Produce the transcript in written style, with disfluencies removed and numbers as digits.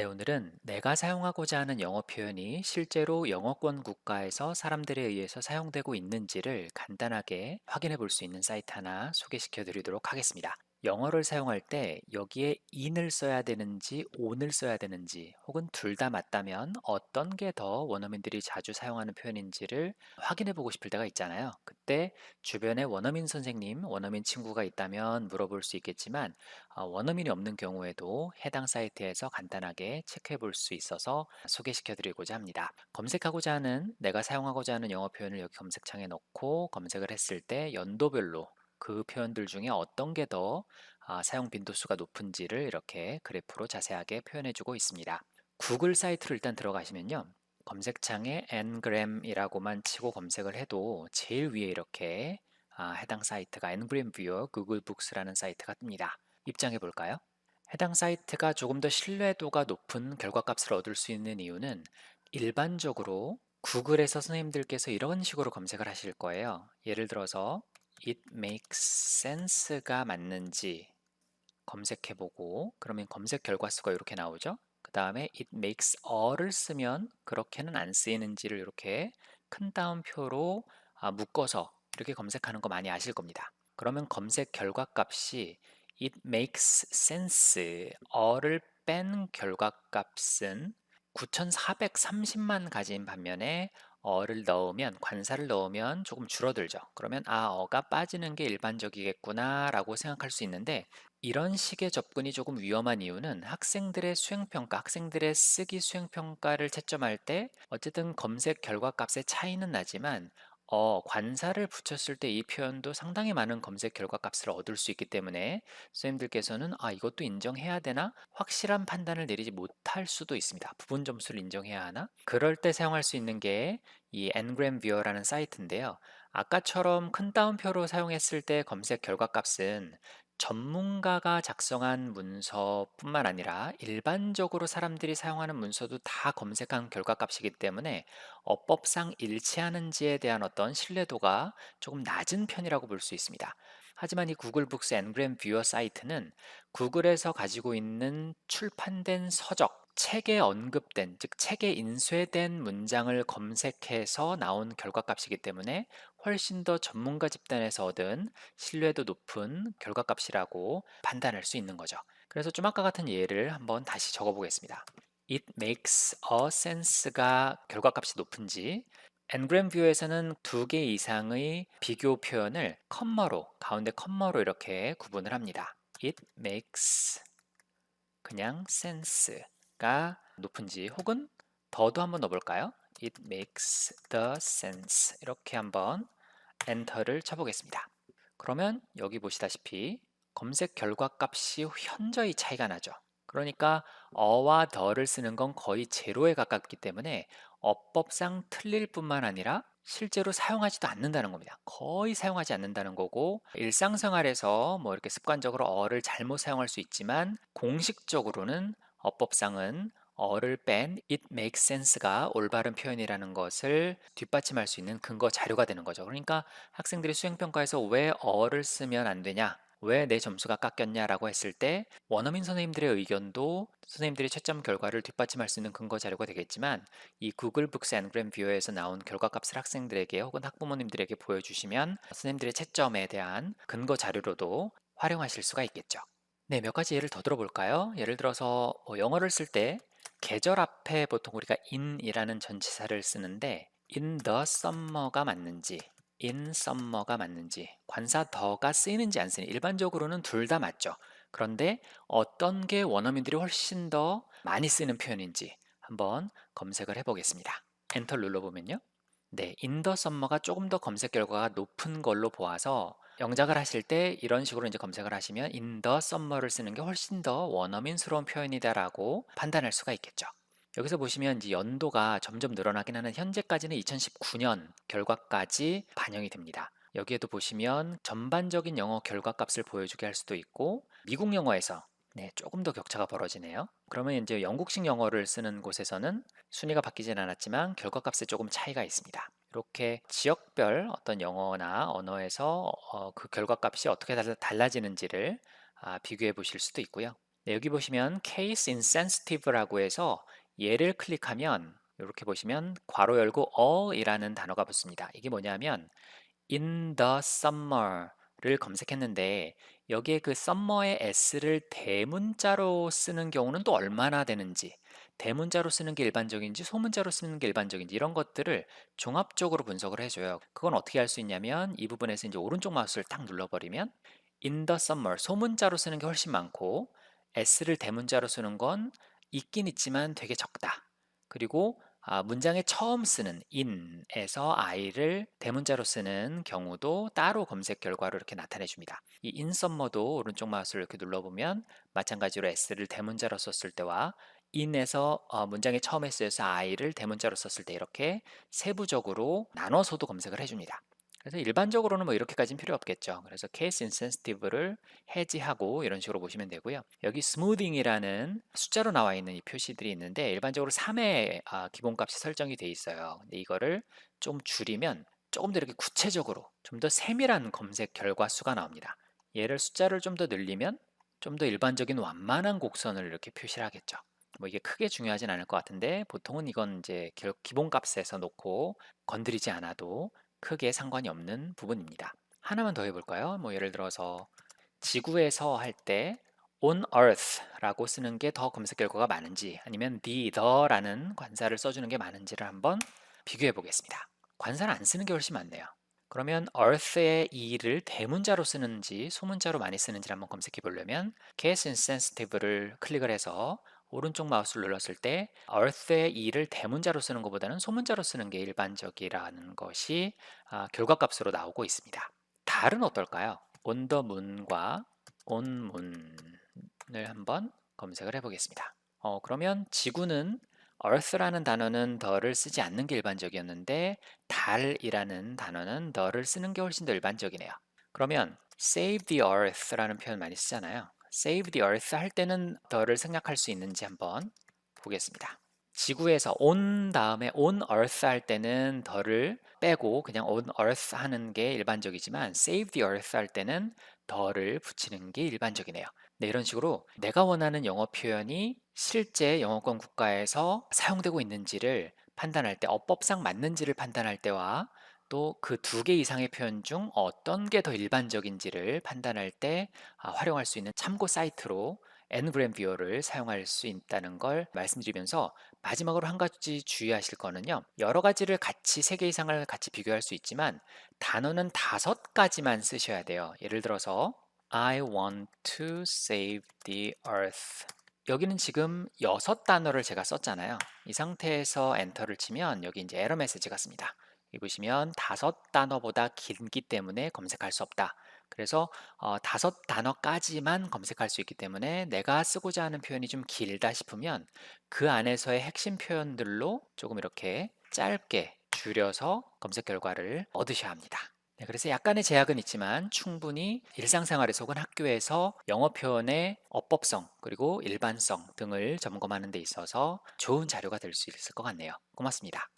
네, 오늘은 내가 사용하고자 하는 영어 표현이 실제로 영어권 국가에서 사람들에 의해서 사용되고 있는지를 간단하게 확인해 볼 수 있는 사이트 하나 소개시켜 드리도록 하겠습니다. 영어를 사용할 때 여기에 in을 써야 되는지 on을 써야 되는지 혹은 둘 다 맞다면 어떤 게 더 원어민들이 자주 사용하는 표현인지를 확인해 보고 싶을 때가 있잖아요. 그때 주변에 원어민 선생님, 원어민 친구가 있다면 물어볼 수 있겠지만 원어민이 없는 경우에도 해당 사이트에서 간단하게 체크해 볼 수 있어서 소개시켜 드리고자 합니다. 검색하고자 하는, 내가 사용하고자 하는 영어 표현을 여기 검색창에 넣고 검색을 했을 때 연도별로 그 표현들 중에 어떤 게 더 사용 빈도수가 높은지를 이렇게 그래프로 자세하게 표현해 주고 있습니다. 구글 사이트로 일단 들어가시면요. 검색창에 ngram이라고만 치고 검색을 해도 제일 위에 이렇게 해당 사이트가 ngram viewer 구글 북스라는 사이트가 뜹니다. 입장해 볼까요? 해당 사이트가 조금 더 신뢰도가 높은 결과값을 얻을 수 있는 이유는 일반적으로 구글에서 선생님들께서 이런 식으로 검색을 하실 거예요. 예를 들어서 it makes sense가 맞는지 검색해 보고 그러면 검색 결과 수가 이렇게 나오죠. 그 다음에 it makes a를 쓰면 그렇게는 안 쓰이는지를 이렇게 큰 따옴표로 묶어서 이렇게 검색하는 거 많이 아실 겁니다. 그러면 검색 결과 값이 it makes sense 어를 뺀 결과 값은 9,430만 가진 반면에 어를 넣으면 관사를 넣으면 조금 줄어들죠. 그러면 어가 빠지는 게 일반적이겠구나 라고 생각할 수 있는데 이런 식의 접근이 조금 위험한 이유는 학생들의 수행평가, 학생들의 쓰기 수행평가를 채점할 때 어쨌든 검색 결과값의 차이는 나지만 관사를 붙였을 때 이 표현도 상당히 많은 검색 결과값을 얻을 수 있기 때문에 선생님들께서는 이것도 인정해야 되나? 확실한 판단을 내리지 못할 수도 있습니다. 부분 점수를 인정해야 하나? 그럴 때 사용할 수 있는 게 이 ngram viewer라는 사이트인데요. 아까처럼 큰 따옴표로 사용했을 때 검색 결과값은 전문가가 작성한 문서뿐만 아니라 일반적으로 사람들이 사용하는 문서도 다 검색한 결과값이기 때문에 어법상 일치하는지에 대한 어떤 신뢰도가 조금 낮은 편이라고 볼 수 있습니다. 하지만 이 구글 북스 엔그램 뷰어 사이트는 구글에서 가지고 있는 출판된 서적, 책에 언급된, 즉 책에 인쇄된 문장을 검색해서 나온 결과값이기 때문에 훨씬 더 전문가 집단에서 얻은 신뢰도 높은 결과값이라고 판단할 수 있는 거죠. 그래서 좀 아까 같은 예를 한번 다시 적어 보겠습니다. It makes a sense가 결과값이 높은지 ngram view에서는 두 개 이상의 비교 표현을 컴마로 가운데 컴마로 이렇게 구분을 합니다. It makes 그냥 sense가 높은지 혹은 더도 한번 넣어볼까요? It makes the sense 이렇게 한번 엔터를 쳐보겠습니다. 그러면 여기 보시다시피 검색 결과 값이 현저히 차이가 나죠. 그러니까 어와 더를 쓰는 건 거의 제로에 가깝기 때문에 어법상 틀릴 뿐만 아니라 실제로 사용하지도 않는다는 겁니다. 거의 사용하지 않는다는 거고 일상생활에서 뭐 이렇게 습관적으로 어를 잘못 사용할 수 있지만 공식적으로는 어법상은 어를 뺀 it makes sense가 올바른 표현이라는 것을 뒷받침할 수 있는 근거 자료가 되는 거죠. 그러니까 학생들이 수행평가에서 왜 어를 쓰면 안 되냐? 왜 내 점수가 깎였냐라고 했을 때 원어민 선생님들의 의견도 선생님들의 채점 결과를 뒷받침할 수 있는 근거 자료가 되겠지만 이 구글 북스 앤그램 뷰어에서 나온 결과값을 학생들에게 혹은 학부모님들에게 보여주시면 선생님들의 채점에 대한 근거 자료로도 활용하실 수가 있겠죠. 네, 몇 가지 예를 더 들어볼까요? 예를 들어서 영어를 쓸 때 계절 앞에 보통 우리가 in이라는 전치사를 쓰는데 in the summer가 맞는지 in summer가 맞는지 관사 더가 쓰이는지 안 쓰이는지 일반적으로는 둘 다 맞죠. 그런데 어떤 게 원어민들이 훨씬 더 많이 쓰는 표현인지 한번 검색을 해보겠습니다. 엔터 눌러보면요. 네, in the summer가 조금 더 검색 결과가 높은 걸로 보아서 영작을 하실 때 이런 식으로 이제 검색을 하시면 in the summer를 쓰는 게 훨씬 더 원어민스러운 표현이다라고 판단할 수가 있겠죠. 여기서 보시면 이제 연도가 점점 늘어나긴 하는 현재까지는 2019년 결과까지 반영이 됩니다. 여기에도 보시면 전반적인 영어 결과값을 보여주게 할 수도 있고 미국 영어에서 조금 더 격차가 벌어지네요. 그러면 이제 영국식 영어를 쓰는 곳에서는 순위가 바뀌진 않았지만 결과값에 조금 차이가 있습니다. 이렇게 지역별 어떤 영어나 언어에서 그 결과값이 어떻게 달라지는지를 비교해 보실 수도 있고요. 네, 여기 보시면 case insensitive라고 해서 얘를 클릭하면 이렇게 보시면 괄호 열고 all이라는 단어가 붙습니다. 이게 뭐냐면 in the summer를 검색했는데 여기에 그 summer의 s를 대문자로 쓰는 경우는 또 얼마나 되는지, 대문자로 쓰는 게 일반적인지 소문자로 쓰는 게 일반적인지 이런 것들을 종합적으로 분석을 해줘요. 그건 어떻게 할 수 있냐면 이 부분에서 이제 오른쪽 마우스를 딱 눌러버리면 in the summer 소문자로 쓰는 게 훨씬 많고 s를 대문자로 쓰는 건 있긴 있지만 되게 적다. 그리고 문장에 처음 쓰는 in에서 i를 대문자로 쓰는 경우도 따로 검색 결과로 이렇게 나타내 줍니다. 이 in summer도 오른쪽 마우스를 이렇게 눌러보면 마찬가지로 s를 대문자로 썼을 때와 in에서 문장에 처음에 쓰여서 i를 대문자로 썼을 때 이렇게 세부적으로 나눠서도 검색을 해줍니다. 그래서 일반적으로는 뭐 이렇게까지는 필요 없겠죠. 그래서 case insensitive를 해지하고 이런 식으로 보시면 되고요. 여기 smoothing이라는 숫자로 나와 있는 이 표시들이 있는데 일반적으로 3의 기본값이 설정이 돼 있어요. 근데 이거를 좀 줄이면 조금 더 이렇게 구체적으로 좀 더 세밀한 검색 결과 수가 나옵니다. 얘를 숫자를 좀 더 늘리면 좀 더 일반적인 완만한 곡선을 이렇게 표시를 하겠죠. 뭐 이게 크게 중요하진 않을 것 같은데 보통은 이건 이제 기본값에서 놓고 건드리지 않아도 크게 상관이 없는 부분입니다. 하나만 더 해볼까요? 뭐 예를 들어서 지구에서 할 때 on earth라고 쓰는 게 더 검색 결과가 많은지 아니면 the라는 관사를 써주는 게 많은지를 한번 비교해 보겠습니다. 관사를 안 쓰는 게 훨씬 많네요. 그러면 earth의 e를 대문자로 쓰는지 소문자로 많이 쓰는지를 한번 검색해 보려면 case insensitive를 클릭을 해서 오른쪽 마우스를 눌렀을 때 earth의 e를 대문자로 쓰는 것보다는 소문자로 쓰는 게 일반적이라는 것이 결과값으로 나오고 있습니다. 달은 어떨까요? on the moon과 on moon을 한번 검색을 해보겠습니다. 그러면 지구는 earth라는 단어는 the를 쓰지 않는 게 일반적이었는데 달이라는 단어는 the를 쓰는 게 훨씬 더 일반적이네요. 그러면 save the earth라는 표현 많이 쓰잖아요. save the earth 할 때는 the를 생략할 수 있는지 한번 보겠습니다. 지구에서 on 다음에 on earth 할 때는 the를 빼고 그냥 on earth 하는 게 일반적이지만 save the earth 할 때는 the를 붙이는 게 일반적이네요. 네, 이런 식으로 내가 원하는 영어 표현이 실제 영어권 국가에서 사용되고 있는지를 판단할 때, 어법상 맞는지를 판단할 때와 또 그 두 개 이상의 표현 중 어떤 게 더 일반적인지를 판단할 때 활용할 수 있는 참고 사이트로 Ngram 뷰어를 사용할 수 있다는 걸 말씀드리면서 마지막으로 한 가지 주의하실 거는요. 여러 가지를 같이 세 개 이상을 같이 비교할 수 있지만 단어는 5가지만 쓰셔야 돼요. 예를 들어서 I want to save the earth. 여기는 지금 6단어를 제가 썼잖아요. 이 상태에서 엔터를 치면 여기 이제 에러 메시지가 씁니다. 여기 보시면 5단어보다 길기 때문에 검색할 수 없다. 그래서 5단어까지만 검색할 수 있기 때문에 내가 쓰고자 하는 표현이 좀 길다 싶으면 그 안에서의 핵심 표현들로 조금 이렇게 짧게 줄여서 검색 결과를 얻으셔야 합니다. 네, 그래서 약간의 제약은 있지만 충분히 일상생활에서 혹은 학교에서 영어 표현의 어법성 그리고 일반성 등을 점검하는 데 있어서 좋은 자료가 될 수 있을 것 같네요. 고맙습니다.